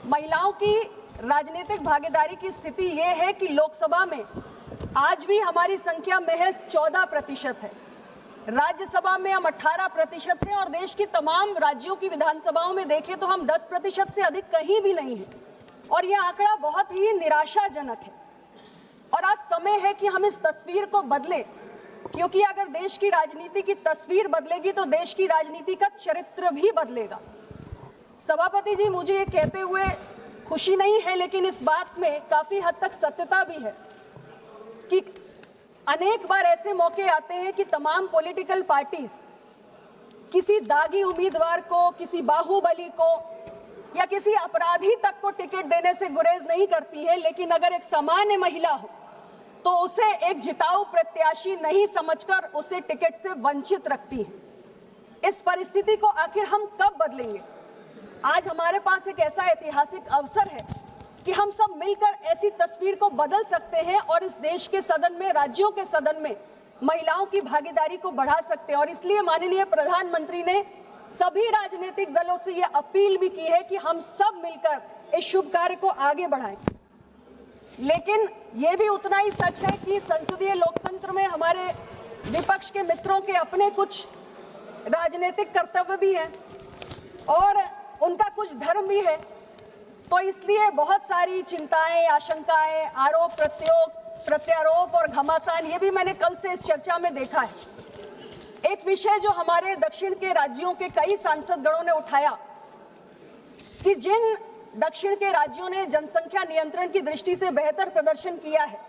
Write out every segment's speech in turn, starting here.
महिलाओं की राजनीतिक भागीदारी की स्थिति ये है कि लोकसभा में आज भी हमारी संख्या महज 14% है, राज्यसभा में हम 18% हैं और देश की तमाम राज्यों की विधानसभाओं में देखें तो हम 10% से अधिक कहीं भी नहीं हैं और यह आंकड़ा बहुत ही निराशाजनक है। और आज समय है कि हम इस तस्वीर को बदलें, क्योंकि अगर देश की राजनीति की तस्वीर बदलेगी तो देश की राजनीति का चरित्र भी बदलेगा। सभापति जी, मुझे ये कहते हुए खुशी नहीं है, लेकिन इस बात में काफी हद तक सत्यता भी है कि अनेक बार ऐसे मौके आते हैं कि तमाम पॉलिटिकल पार्टीज किसी दागी उम्मीदवार को, किसी बाहुबली को या किसी अपराधी तक को टिकट देने से गुरेज नहीं करती है, लेकिन अगर एक सामान्य महिला हो तो उसे एक जिताऊ प्रत्याशी नहीं समझकर उसे टिकट से वंचित रखती है। इस परिस्थिति को आखिर हम कब बदलेंगे? आज हमारे पास एक ऐसा ऐतिहासिक अवसर है कि हम सब मिलकर ऐसी तस्वीर को बदल सकते हैं और इस देश के सदन में, राज्यों के सदन में महिलाओं की भागीदारी को बढ़ा सकते हैं। और इसलिए माननीय प्रधानमंत्री ने सभी राजनीतिक दलों से यह अपील भी की है कि हम सब मिलकर इस शुभ कार्य को आगे बढ़ाएं। लेकिन यह भी उतना ही सच है कि संसदीय लोकतंत्र में हमारे विपक्ष के मित्रों के अपने कुछ राजनीतिक कर्तव्य भी हैं और उनका कुछ धर्म भी है। तो इसलिए बहुत सारी चिंताएं, आशंकाएं, आरोप प्रत्यारोप और घमासान, ये भी मैंने कल से इस चर्चा में देखा है। एक विषय जो हमारे दक्षिण के राज्यों के कई सांसद गणों ने उठाया कि जिन दक्षिण के राज्यों ने जनसंख्या नियंत्रण की दृष्टि से बेहतर प्रदर्शन किया है,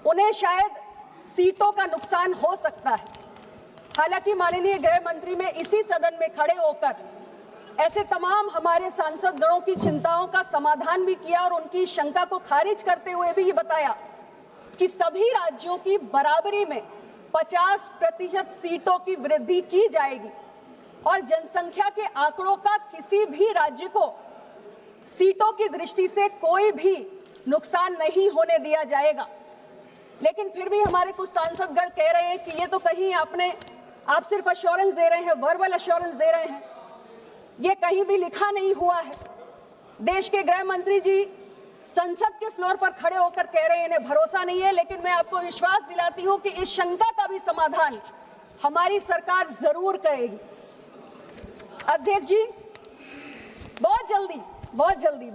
उन्हें शायद सीटों का नुकसान हो सकता है। हालांकि माननीय गृह मंत्री ने इसी सदन में खड़े होकर ऐसे तमाम हमारे सांसद गणों की चिंताओं का समाधान भी किया और उनकी शंका को खारिज करते हुए भी ये बताया कि सभी राज्यों की बराबरी में 50% सीटों की वृद्धि की जाएगी और जनसंख्या के आंकड़ों का किसी भी राज्य को सीटों की दृष्टि से कोई भी नुकसान नहीं होने दिया जाएगा। लेकिन फिर भी हमारे कुछ सांसदगण कह रहे हैं कि ये तो कहीं आप सिर्फ अश्योरेंस दे रहे हैं, वर्बल अश्योरेंस दे रहे हैं, ये कहीं भी लिखा नहीं हुआ है। देश के गृह मंत्री जी संसद के फ्लोर पर खड़े होकर कह रहे हैं इन्हें भरोसा नहीं है, लेकिन मैं आपको विश्वास दिलाती हूं कि इस शंका का भी समाधान हमारी सरकार जरूर करेगी। अध्यक्ष जी, बहुत जल्दी